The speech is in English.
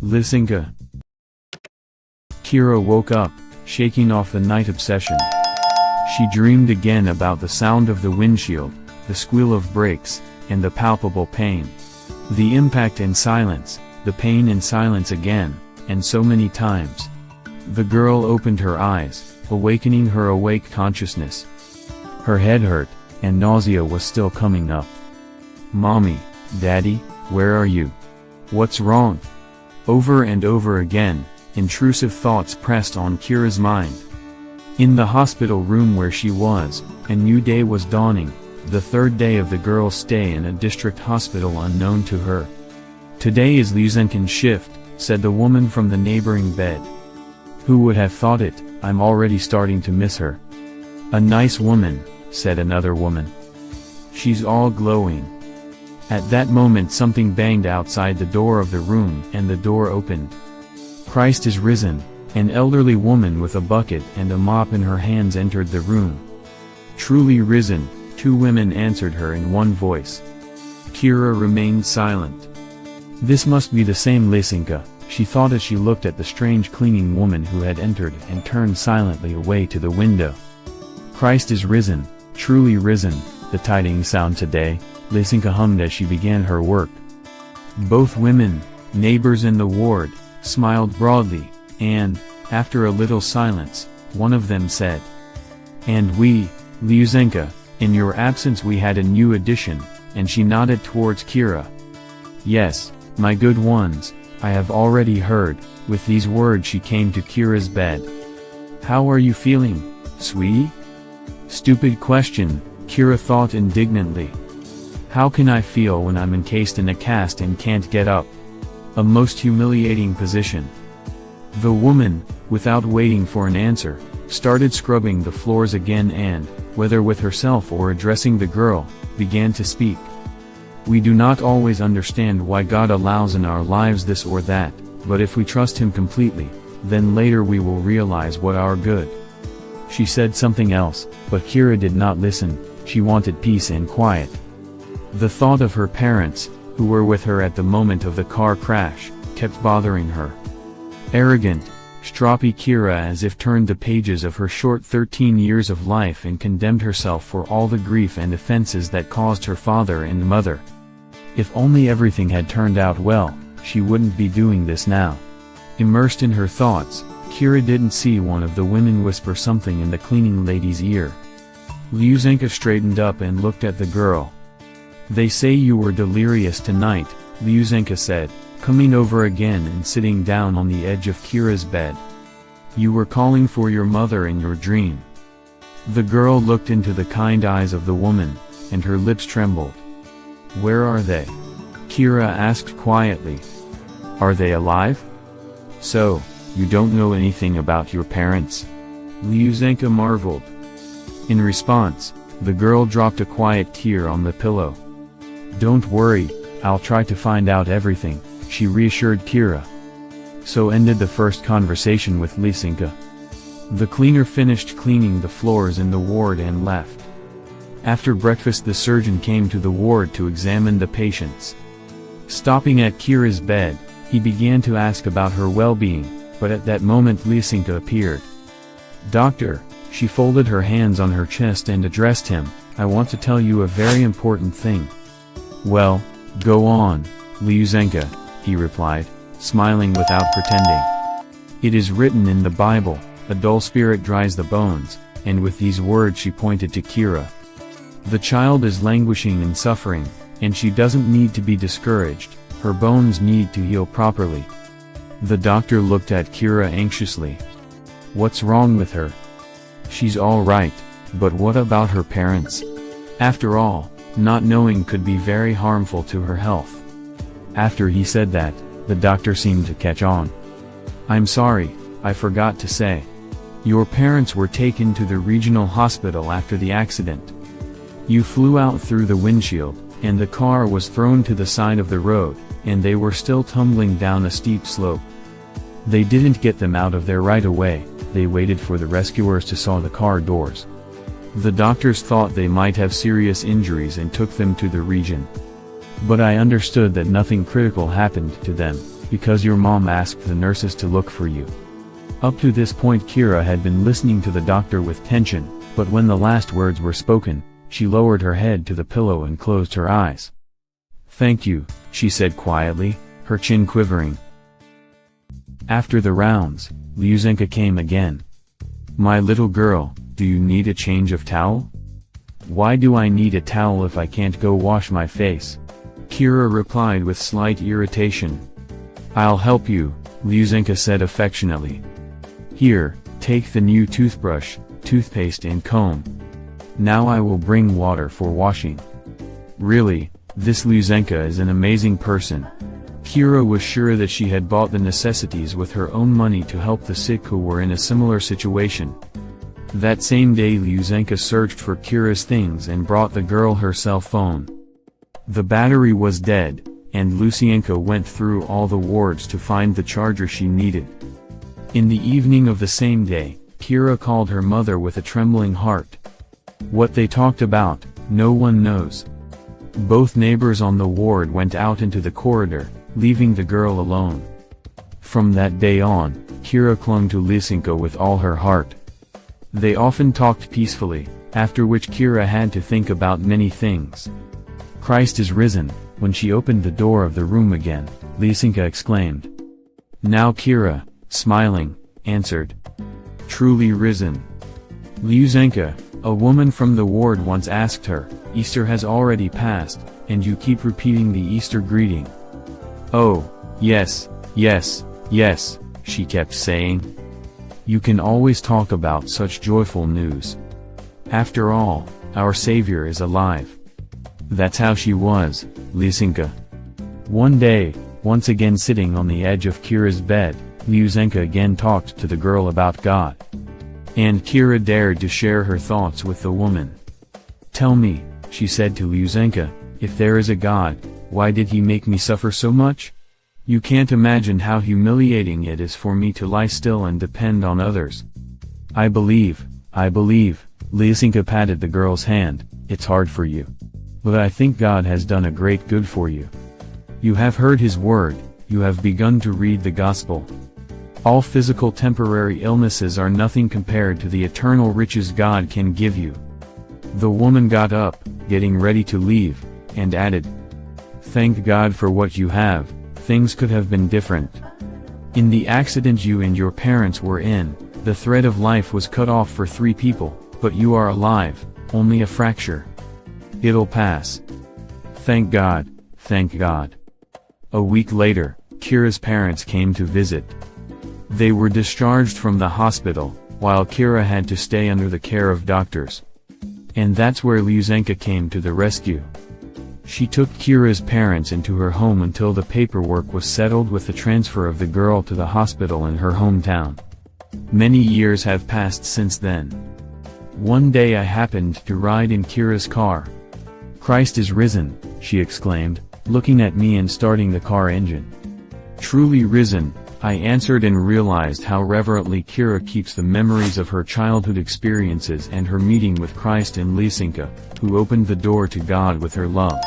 Lyusenka. Kira woke up, shaking off the night obsession. She dreamed again about the sound of the windshield, the squeal of brakes, and the palpable pain. The impact and silence, the pain and silence again, and so many times. The girl opened her eyes, awakening her awake consciousness. Her head hurt, and nausea was still coming up. "Mommy, Daddy, where are you? What's wrong?" Over and over again, intrusive thoughts pressed on Kira's mind. In the hospital room where she was, a new day was dawning, the third day of the girl's stay in a district hospital unknown to her. "Today is Liusenka's shift," said the woman from the neighboring bed. "Who would have thought it? I'm already starting to miss her." "A nice woman," said another woman. "She's all glowing." At that moment something banged outside the door of the room and the door opened. "Christ is risen," an elderly woman with a bucket and a mop in her hands entered the room. "Truly risen," two women answered her in one voice. Kira remained silent. This must be the same Lyusenka, she thought as she looked at the strange cleaning woman who had entered and turned silently away to the window. "Christ is risen, truly risen, the tidings sound today," Lyusenka hummed as she began her work. Both women, neighbors in the ward, smiled broadly, and, after a little silence, one of them said, "And we, Lyusenka, in your absence we had a new addition," and she nodded towards Kira. "Yes, my good ones, I have already heard." With these words she came to Kira's bed. "How are you feeling, sweetie?" Stupid question, Kira thought indignantly. How can I feel when I'm encased in a cast and can't get up? A most humiliating position. The woman, without waiting for an answer, started scrubbing the floors again and, whether with herself or addressing the girl, began to speak. "We do not always understand why God allows in our lives this or that, but if we trust Him completely, then later we will realize what our good." She said something else, but Kira did not listen, she wanted peace and quiet. The thought of her parents, who were with her at the moment of the car crash, kept bothering her. Arrogant, stroppy Kira as if turned the pages of her short 13 years of life and condemned herself for all the grief and offenses that caused her father and mother. If only everything had turned out well, she wouldn't be doing this now. Immersed in her thoughts, Kira didn't see one of the women whisper something in the cleaning lady's ear. Liusenka straightened up and looked at the girl. "They say you were delirious tonight," Liusenka said, coming over again and sitting down on the edge of Kira's bed. "You were calling for your mother in your dream." The girl looked into the kind eyes of the woman, and her lips trembled. "Where are they?" Kira asked quietly. "Are they alive?" "So, you don't know anything about your parents?" Liusenka marveled. In response, the girl dropped a quiet tear on the pillow. "Don't worry, I'll try to find out everything," she reassured Kira. So ended the first conversation with Lyusenka. The cleaner finished cleaning the floors in the ward and left. After breakfast the surgeon came to the ward to examine the patients. Stopping at Kira's bed, he began to ask about her well-being, but at that moment Lyusenka appeared. "Doctor," she folded her hands on her chest and addressed him, "I want to tell you a very important thing." "Well, go on, Lyusenka," he replied, smiling without pretending. "It is written in the Bible, a dull spirit dries the bones," and with these words she pointed to Kira. "The child is languishing and suffering, and she doesn't need to be discouraged, her bones need to heal properly." The doctor looked at Kira anxiously. "What's wrong with her?" "She's all right, but what about her parents? After all, not knowing could be very harmful to her health." After he said that, the doctor seemed to catch on. "I'm sorry, I forgot to say. Your parents were taken to the regional hospital after the accident. You flew out through the windshield, and the car was thrown to the side of the road, and they were still tumbling down a steep slope. They didn't get them out of there right away, they waited for the rescuers to saw the car doors. The doctors thought they might have serious injuries and took them to the region. But I understood that nothing critical happened to them. because your mom asked the nurses to look for you." Up to this point Kira had been listening to the doctor with tension, but when the last words were spoken, she lowered her head to the pillow and closed her eyes. "Thank you," she said quietly, her chin quivering. After the rounds, Lyusenka came again. "My little girl, do you need a change of towel?" "Why do I need a towel if I can't go wash my face?" Kira replied with slight irritation. "I'll help you," Lyusenka said affectionately. "Here, take the new toothbrush, toothpaste and comb. Now I will bring water for washing." Really, this Lyusenka is an amazing person. Kira was sure that she had bought the necessities with her own money to help the sick who were in a similar situation. That same day Lyusenka searched for Kira's things and brought the girl her cell phone. The battery was dead, and Lyusenka went through all the wards to find the charger she needed. In the evening of the same day, Kira called her mother with a trembling heart. What they talked about, no one knows. Both neighbors on the ward went out into the corridor, leaving the girl alone. From that day on, Kira clung to Lyusenka with all her heart. They often talked peacefully, after which Kira had to think about many things. "Christ is risen," when she opened the door of the room again, Lyusenka exclaimed. Now Kira, smiling, answered, "Truly risen." Lyusenka, a woman from the ward once asked her, "Easter has already passed, and you keep repeating the Easter greeting." "Oh, yes, yes, yes," she kept saying. "You can always talk about such joyful news. After all, our Savior is alive." That's how she was, Lyusenka. One day, once again sitting on the edge of Kira's bed, Lyusenka again talked to the girl about God. And Kira dared to share her thoughts with the woman. "Tell me," she said to Lyusenka, "if there is a God, why did he make me suffer so much? You can't imagine how humiliating it is for me to lie still and depend on others." I believe, Lyusenka patted the girl's hand, "it's hard for you. But I think God has done a great good for you. You have heard his word, you have begun to read the gospel. All physical temporary illnesses are nothing compared to the eternal riches God can give you." The woman got up, getting ready to leave, and added, "Thank God for what you have, things could have been different. In the accident you and your parents were in, the thread of life was cut off for 3 people, but you are alive, only a fracture. It'll pass. Thank God, thank God." A week later, Kira's parents came to visit. They were discharged from the hospital, while Kira had to stay under the care of doctors. And that's where Lyusenka came to the rescue. She took Kira's parents into her home until the paperwork was settled with the transfer of the girl to the hospital in her hometown. Many years have passed since then. One day I happened to ride in Kira's car. "Christ is risen," she exclaimed, looking at me and starting the car engine. "Truly risen," I answered and realized how reverently Kira keeps the memories of her childhood experiences and her meeting with Christ in Lyusenka, who opened the door to God with her love.